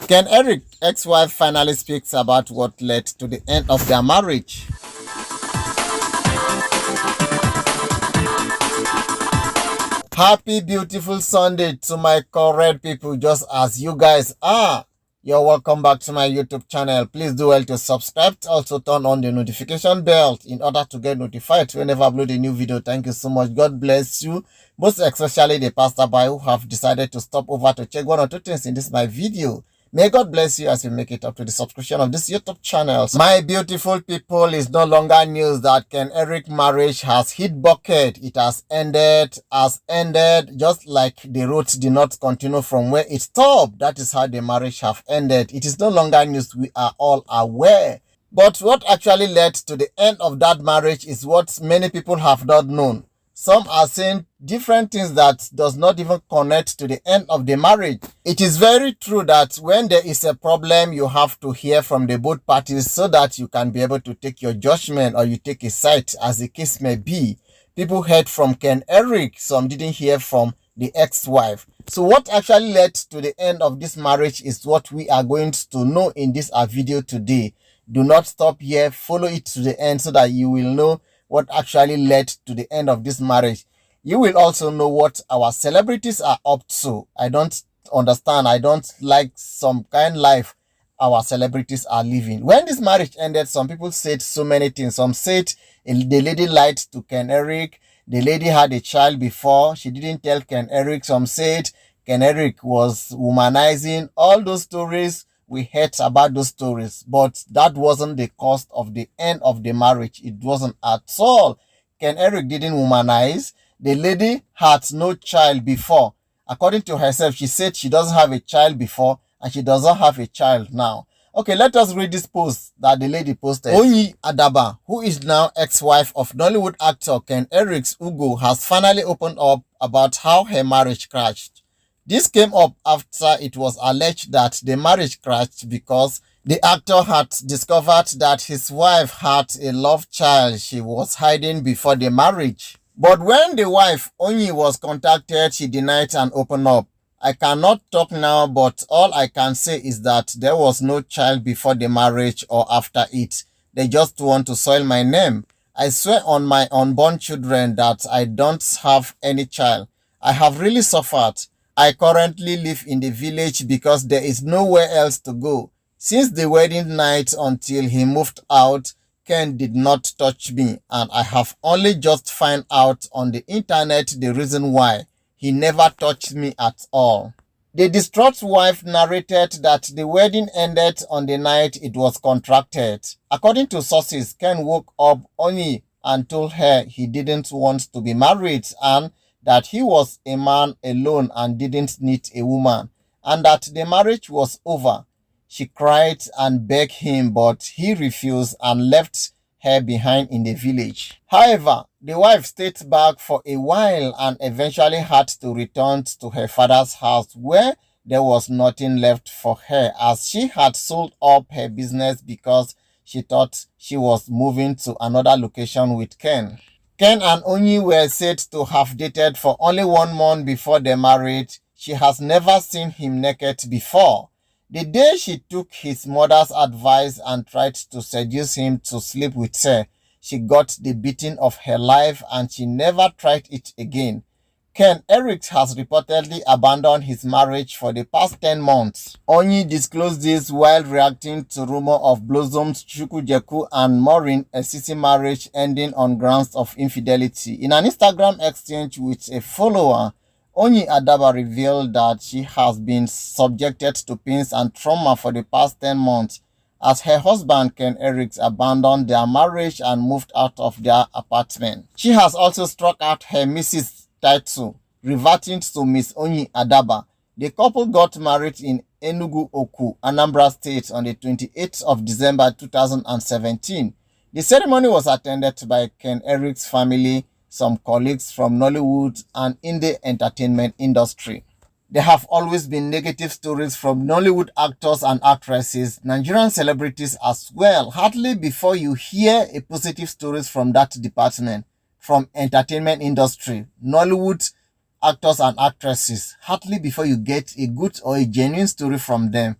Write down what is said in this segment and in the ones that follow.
Ken Eric ex-wife finally speaks about what led to the end of their marriage. Happy beautiful Sunday to my correct people, just as you guys are. You're welcome back to my YouTube channel. Please do well to subscribe. Also turn on the notification bell in order to get notified whenever I upload a new video. Thank you so much. God bless you. Most especially the pastorby who have decided to stop over to check one or two things in this my video. May God bless you as you make it up to the subscription of this YouTube channel. My beautiful people, is no longer news that Ken Eric marriage has hit bucket. It has ended, just like the route did not continue from where it stopped. That is how the marriage have ended. It is no longer news. We are all aware. But what actually led to the end of that marriage is what many people have not known. Some are saying different things that does not even connect to the end of the marriage. It is very true that when there is a problem, you have to hear from the both parties so that you can be able to take your judgment or you take a side as the case may be. People heard from Ken Eric, some didn't hear from the ex-wife. So what actually led to the end of this marriage is what we are going to know in this video today. Do not stop here, follow it to the end so that you will know what actually led to the end of this marriage. You will also know what our celebrities are up to. I don't understand. I don't like some kind life our celebrities are living. When this marriage ended, some people said so many things. Some said the lady lied to Ken Eric. The lady had a child before. She didn't tell Ken Eric. Some said Ken Eric was womanizing. All those stories, we heard about those stories, but that wasn't the cause of the end of the marriage. It wasn't at all. Ken Eric didn't womanize. The lady had no child before. According to herself, she said she doesn't have a child before and she doesn't have a child now. Okay, let us read this post that the lady posted. Onyi Adaba, who is now ex-wife of Nollywood actor Ken Eric's Ugo, has finally opened up about how her marriage crashed. This came up after it was alleged that the marriage crashed because the actor had discovered that his wife had a love child she was hiding before the marriage. But when the wife, Onyi, was contacted, she denied and opened up. I cannot talk now, but all I can say is that there was no child before the marriage or after it. They just want to soil my name. I swear on my unborn children that I don't have any child. I have really suffered. I currently live in the village because there is nowhere else to go. Since the wedding night until he moved out, Ken did not touch me, and I have only just found out on the internet the reason why. He never touched me at all. The distraught wife narrated that the wedding ended on the night it was contracted. According to sources, Ken woke up Onyi and told her he didn't want to be married and that he was a man alone and didn't need a woman, and that the marriage was over. She cried and begged him, but he refused and left her behind in the village. However, the wife stayed back for a while and eventually had to return to her father's house where there was nothing left for her as she had sold up her business because she thought she was moving to another location with Ken. Ken and Onyi were said to have dated for only 1 month before they married. She has never seen him naked before. The day she took his mother's advice and tried to seduce him to sleep with her, she got the beating of her life and she never tried it again. Ken Eric has reportedly abandoned his marriage for the past 10 months. Onyi disclosed this while reacting to rumor of Blossom's Chukwujeku and Maureen Esisi marriage ending on grounds of infidelity. In an Instagram exchange with a follower, Onyi Adaba revealed that she has been subjected to pains and trauma for the past 10 months as her husband Ken Eric abandoned their marriage and moved out of their apartment. She has also struck out her Mrs. title, reverting to Miss Onyi Adaba. The couple got married in Enugu Oku, Anambra State on the 28th of December 2017. The ceremony was attended by Ken Eric's family, some colleagues from Nollywood and in the entertainment industry. There have always been negative stories from Nollywood actors and actresses, Nigerian celebrities as well. Hardly before you hear a positive stories from that department, from entertainment industry, Nollywood actors and actresses. Hardly before you get a good or a genuine story from them.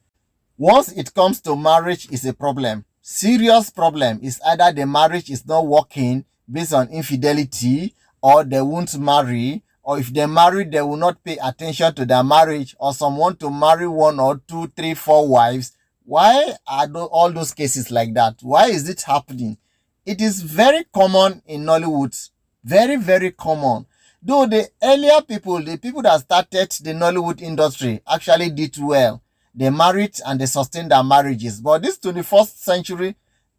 Once it comes to marriage, is a problem. Serious problem is either the marriage is not working based on infidelity, or they won't marry, or if they marry, they will not pay attention to their marriage, or some want to marry one or two, three, four wives. Why are all those cases like that? Why is it happening? It is very common in Nollywood. Very, very common. Though the earlier people, the people that started the Nollywood industry actually did well. They married and they sustained their marriages. But this 21st century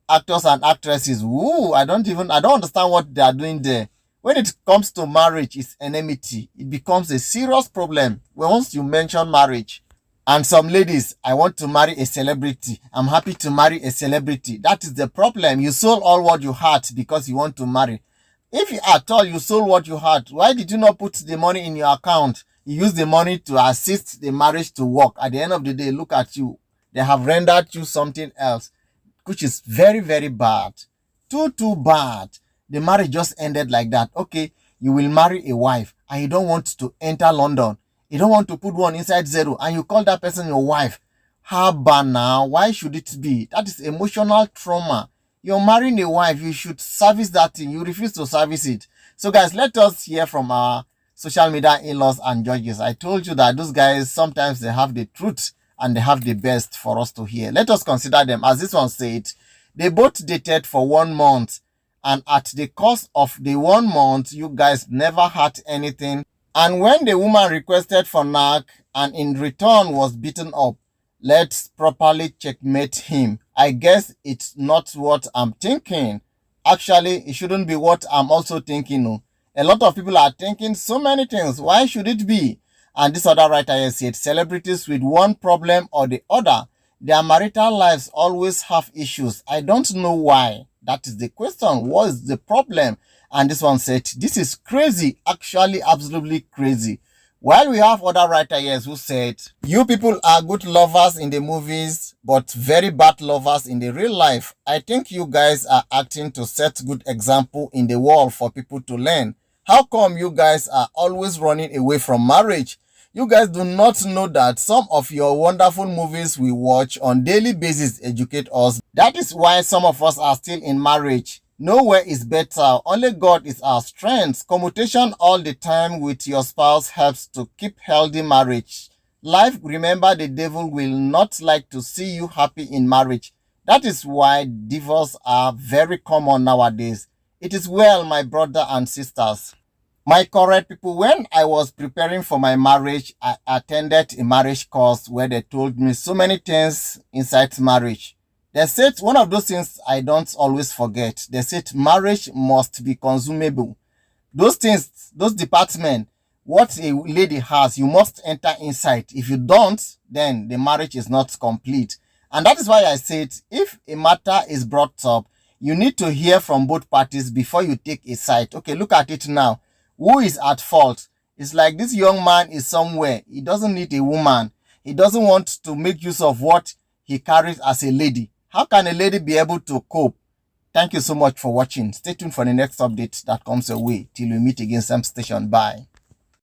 actors and actresses, I don't understand what they are doing there. When it comes to marriage, it's enmity. It becomes a serious problem once you mention marriage. And some ladies, I want to marry a celebrity. I'm happy to marry a celebrity. That is the problem. You sold all what you had because you want to marry. If you, at all you sold what you had, why did you not put the money in your account? You use the money to assist the marriage to work. At the end of the day, look at you. They have rendered you something else, which is very, very bad. Too bad. The marriage just ended like that. Okay, you will marry a wife and you don't want to enter London. You don't want to put one inside zero and you call that person your wife. How bad now? Why should it be? That is emotional trauma. You're marrying a wife, you should service that thing. You refuse to service it. So guys, let us hear from our social media in-laws and judges. I told you that those guys, sometimes they have the truth and they have the best for us to hear. Let us consider them. As this one said, they both dated for 1 month, and at the cost of the 1 month, you guys never had anything. And when the woman requested for knack and in return was beaten up, let's properly checkmate him. I guess it's not what I'm thinking. Actually, it shouldn't be what I'm also thinking. No. A lot of people are thinking so many things. Why should it be? And this other writer here said, celebrities with one problem or the other, their marital lives always have issues. I don't know why. That is the question. What is the problem? And this one said, this is crazy. Actually, absolutely crazy. While we have other writer here who said, you people are good lovers in the movies, but very bad lovers in the real life. I think you guys are acting to set good example in the world for people to learn. How come you guys are always running away from marriage? You guys do not know that some of your wonderful movies we watch on daily basis educate us. That is why some of us are still in marriage. Nowhere is better. Only God is our strength. Commutation all the time with your spouse helps to keep healthy marriage. Life, remember, the devil will not like to see you happy in marriage. That is why divorce are very common nowadays. It is well, my brother and sisters. My correct people, when I was preparing for my marriage, I attended a marriage course where they told me so many things inside marriage. They said one of those things I don't always forget. They said marriage must be consumable. Those things, those departments, what a lady has, you must enter inside. If you don't, then the marriage is not complete. And that is why I said, if a matter is brought up, you need to hear from both parties before you take a side. Okay, look at it now. Who is at fault? It's like this young man is somewhere. He doesn't need a woman. He doesn't want to make use of what he carries as a lady. How can a lady be able to cope? Thank you so much for watching. Stay tuned for the next update that comes your way. Till we meet again, same station. Bye.